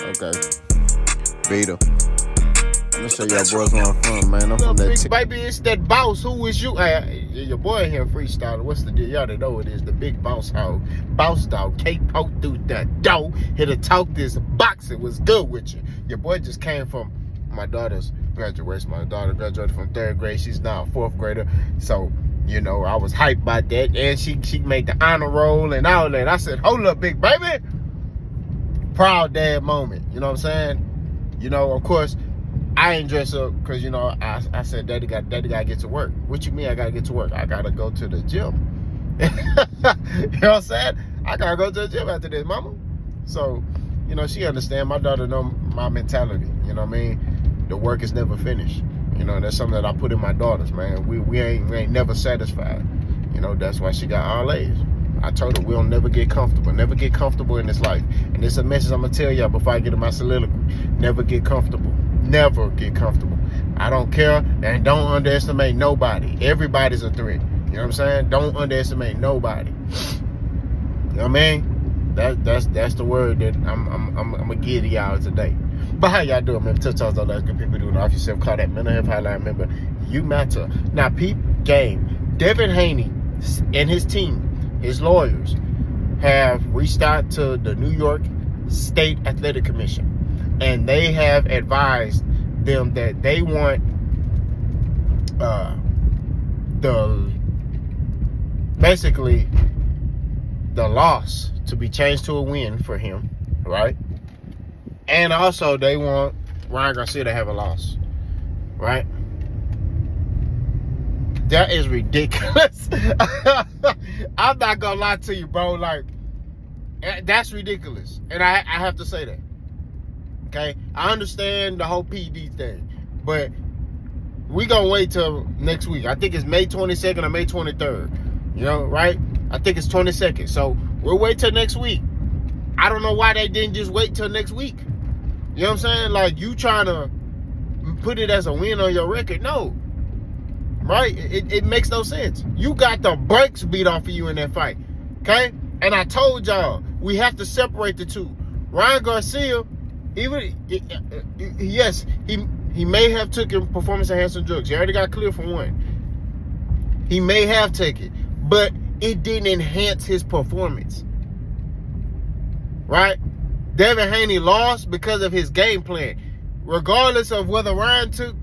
Okay. Vita. I'm gonna show y'all boys where I'm from, man. I'm from that baby, it's that boss. Who is you? Your boy here freestyling. What's the deal? Y'all already know it is. The big boss hog. Boss dog. Can't poke through the door. Here to talk this boxing was good with you. Your boy just came from my daughter's graduation. My daughter graduated from 3rd grade. She's now a 4th grader. So, you know, I was hyped by that. And she made the honor roll and all that. I said, hold up, big baby. Proud dad moment. You know what I'm saying? You know, of course, I ain't dress up because, you know, I said daddy got to get to work. What you mean I got to get to work? I got to go to the gym. You know what I'm saying? I got to go to the gym after this, mama. So, you know, she understand. My daughter know my mentality. You know what I mean? The work is never finished. You know, that's something that I put in my daughters, man. We ain't never satisfied. You know, that's why she got all A's. I told her we'll never get comfortable. Never get comfortable in this life. And it's a message I'm going to tell y'all before I get to my soliloquy. Never get comfortable. Never get comfortable. I don't care, and don't underestimate nobody. Everybody's a threat. You know what I'm saying? Don't underestimate nobody. You know what I mean? That's the word that I'm gonna give to y'all today. But how y'all doing, man? Touch on those good people doing off yourself. Call that mental health hotline. Remember, you matter. Now, peep game. Devin Haney and his team, his lawyers, have reached out to the New York State Athletic Commission. And they have advised them that they want the loss to be changed to a win for him, right? And also they want Ryan Garcia to have a loss, right? That is ridiculous. I'm not gonna lie to you, bro. Like, that's ridiculous, and I have to say that. Okay, I understand the whole PD thing, but we gonna wait till next week. I think it's May 22nd or May 23rd. You know, right? I think it's 22nd. So we'll wait till next week. I don't know why they didn't just wait till next week. You know what I'm saying? Like, you trying to put it as a win on your record? No, right? It makes no sense. You got the brakes beat off of you in that fight. Okay, and I told y'all we have to separate the two. Ryan Garcia. Yes, he may have taken performance-enhancing drugs. He already got cleared for one. He may have taken it, but it didn't enhance his performance. Right? Devin Haney lost because of his game plan. Regardless of whether Ryan took,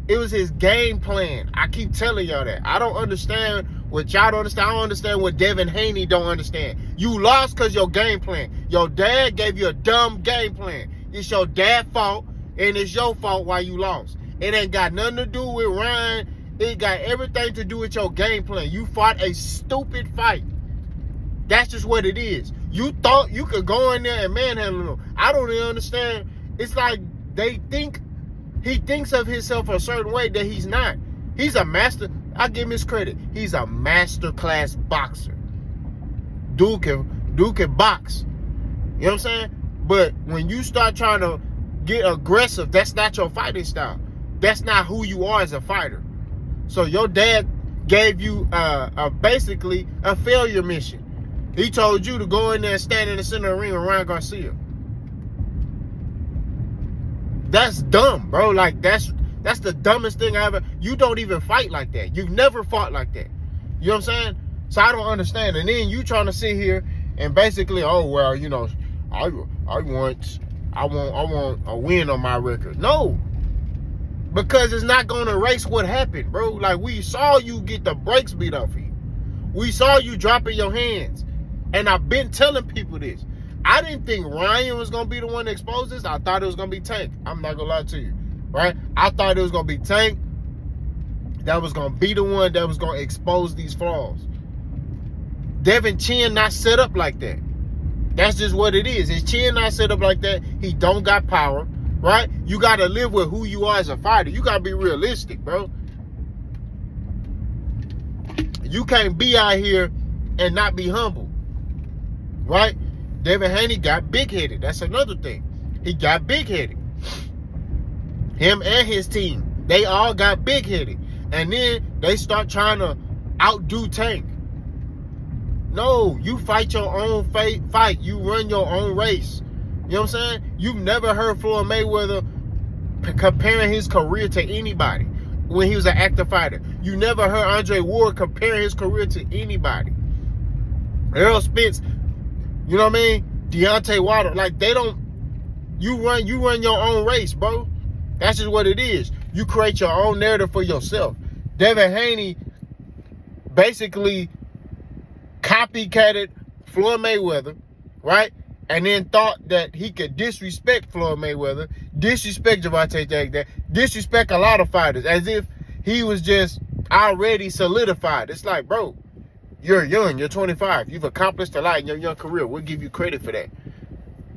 it was his game plan. I keep telling y'all that. I don't understand what y'all don't understand. I don't understand what Devin Haney don't understand. You lost because your game plan. Your dad gave you a dumb game plan. It's your dad's fault, and it's your fault why you lost. It ain't got nothing to do with Ryan. It got everything to do with your game plan. You fought a stupid fight. That's just what it is. You thought you could go in there and manhandle him. I don't even understand. It's like he thinks of himself a certain way that he's not. He's a master. I give him his credit. He's a master class boxer. Dude can box. You know what I'm saying? But when you start trying to get aggressive, that's not your fighting style. That's not who you are as a fighter. So your dad gave you basically a failure mission. He told you to go in there and stand in the center of the ring with Ryan Garcia. That's dumb, bro. Like, that's the dumbest thing I ever. You don't even fight like that. You've never fought like that. You know what I'm saying? So I don't understand. And then you trying to sit here and basically, oh well, you know, I want a win on my record. No, because it's not gonna erase what happened, bro. Like, we saw you get the brakes beat off of you. We saw you dropping your hands, and I've been telling people this. I didn't think Ryan was gonna be the one to expose this. I thought it was gonna be Tank. I'm not gonna lie to you, right? I thought it was gonna be Tank that was gonna be the one that was gonna expose these flaws. Devin chin not set up like that. That's just what it is. His chin not set up like that. He don't got power, right? You got to live with who you are as a fighter. You got to be realistic, bro. You can't be out here and not be humble, right? Devin Haney got big-headed. That's another thing. He got big-headed. Him and his team, they all got big-headed. And then they start trying to outdo Tank. No, you fight your own fight. You run your own race. You know what I'm saying? You've never heard Floyd Mayweather comparing his career to anybody when he was an active fighter. You never heard Andre Ward comparing his career to anybody. Errol Spence, you know what I mean? Deontay Wilder, like they don't. You run your own race, bro. That's just what it is. You create your own narrative for yourself. Devin Haney basically copycatted Floyd Mayweather, right? And then thought that he could disrespect Floyd Mayweather, disrespect Gervonta Davis, disrespect a lot of fighters, as if he was just already solidified. It's like, bro, you're young, you're 25. You've accomplished a lot in your young career. We'll give you credit for that.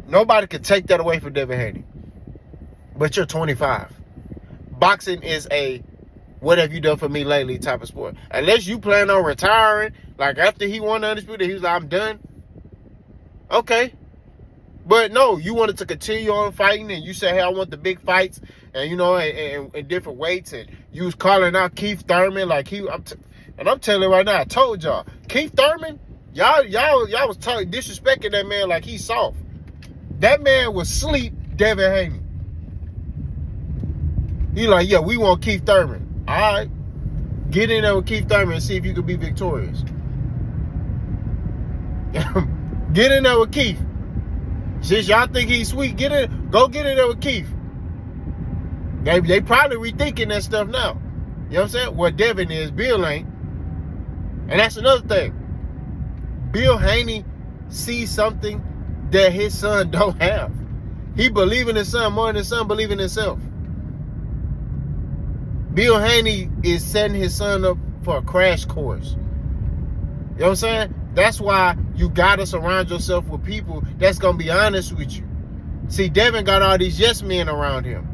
Nobody could take that away from Devin Haney. But you're 25. Boxing is a what have you done for me lately type of sport. Unless you plan on retiring, like after he won the Undisputed, he was like, I'm done. Okay. But no, you wanted to continue on fighting, and you said, hey, I want the big fights, and you know, and different weights, and you was calling out Keith Thurman, like and I'm telling you right now, I told y'all, Keith Thurman, y'all was disrespecting that man like he's soft. That man was sleep Devin Haney. He like, yeah, we want Keith Thurman. All right, get in there with Keith Thurman and see if you can be victorious. Get in there with Keith. Since y'all think he's sweet, go get in there with Keith. They probably rethinking that stuff now. You know what I'm saying? What Devin is, Bill ain't. And that's another thing. Bill Haney sees something that his son don't have. He believes in his son more than his son believes in himself. Bill Haney is setting his son up for a crash course. You know what I'm saying? That's why you gotta surround yourself with people that's gonna be honest with you. See, Devin got all these yes men around him.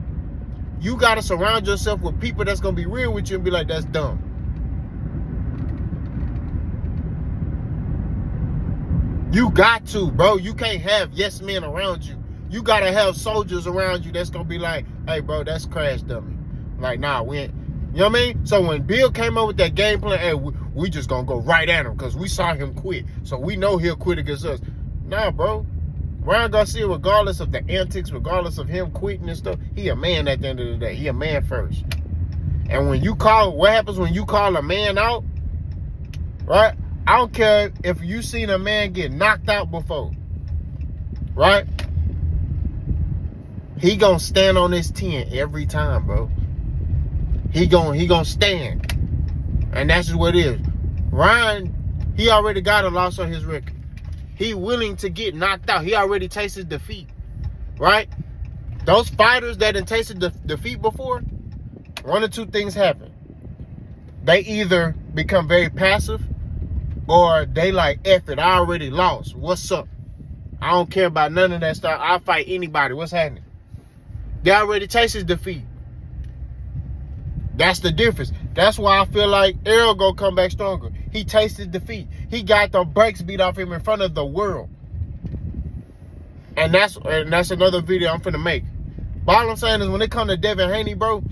You gotta surround yourself with people that's gonna be real with you and be like, that's dumb. You got to, bro. You can't have yes men around you. You gotta have soldiers around you that's gonna be like, hey, bro, that's crash dummy. Like, nah, we ain't. You know what I mean? So when Bill came up with that game plan, hey, we just gonna go right at him because we saw him quit. So we know he'll quit against us. Nah, bro. Ryan Garcia, regardless of the antics, regardless of him quitting and stuff, he a man at the end of the day. He a man first. And when you call, what happens when you call a man out, right? I don't care if you seen a man get knocked out before, right? He gonna stand on his 10 every time, bro. He gonna stand. And that's just what it is. Ryan, he already got a loss on his record. He willing to get knocked out. He already tasted defeat, right? Those fighters that done tasted defeat before, one or two things happen. They either become very passive or they like, F it, I already lost. What's up? I don't care about none of that stuff. I'll fight anybody. What's happening? They already tasted defeat. That's the difference. That's why I feel like Errol gonna come back stronger. He tasted defeat. He got the brakes beat off him in front of the world. And that's another video I'm finna make. But all I'm saying is when it comes to Devin Haney, bro,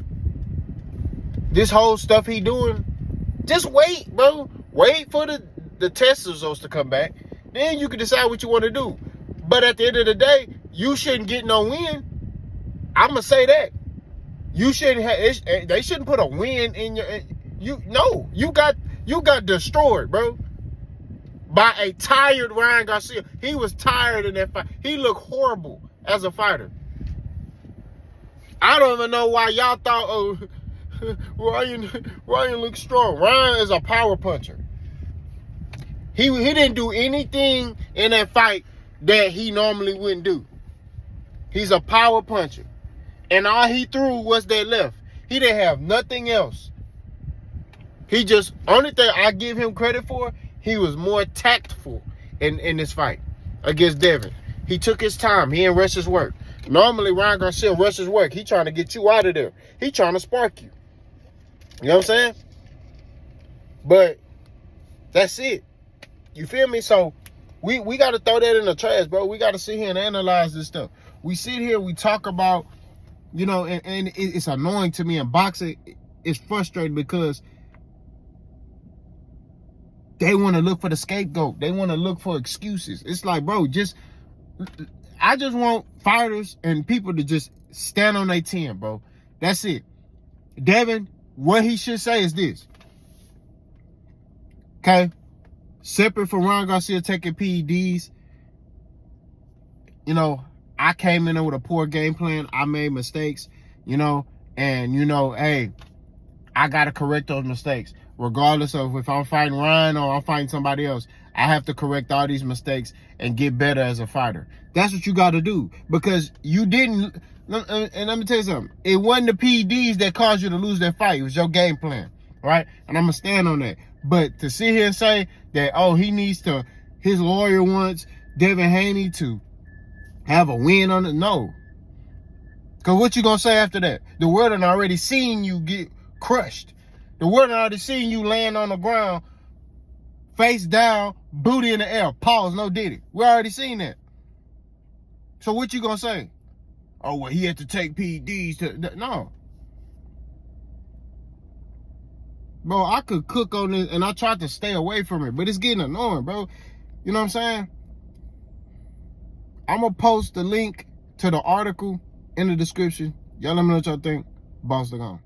this whole stuff he doing, just wait, bro. Wait for the test results to come back. Then you can decide what you want to do. But at the end of the day, you shouldn't get no win. I'm gonna say that. You shouldn't have. They shouldn't put a win in your. You got destroyed, bro, by a tired Ryan Garcia. He was tired in that fight. He looked horrible as a fighter. I don't even know why y'all thought, oh, Ryan looks strong. Ryan is a power puncher. He didn't do anything in that fight that he normally wouldn't do. He's a power puncher. And all he threw was that left. He didn't have nothing else. He just, only thing I give him credit for, he was more tactful in this fight against Devin. He took his time. He didn't rush his work. Normally, Ryan Garcia rushes work. He trying to get you out of there. He trying to spark you. You know what I'm saying? But that's it. You feel me? So we got to throw that in the trash, bro. We got to sit here and analyze this stuff. We sit here, we talk about, you know, and it's annoying to me in boxing. It's frustrating because they want to look for the scapegoat. They want to look for excuses. It's like, bro, just, I just want fighters and people to just stand on their 10, bro. That's it. Devin, what he should say is this. Okay? Separate from Ron Garcia taking PEDs, you know, I came in there with a poor game plan. I made mistakes, you know, and, you know, hey, I got to correct those mistakes. Regardless of if I'm fighting Ryan or I'm fighting somebody else, I have to correct all these mistakes and get better as a fighter. That's what you got to do, because you didn't, and let me tell you something. It wasn't the PEDs that caused you to lose that fight. It was your game plan, right? And I'm going to stand on that. But to sit here and say that, oh, his lawyer wants Devin Haney to have a win on it, no. Because what you going to say after that? The world had already seen you get crushed. The world had already seen you laying on the ground, face down, booty in the air. Pause, no diddy. We already seen that. So what you going to say? Oh, well, he had to take PEDs to... No. Bro, I could cook on this, and I tried to stay away from it, but it's getting annoying, bro. You know what I'm saying? I'm going to post the link to the article in the description. Y'all let me know what y'all think. Boss the gone.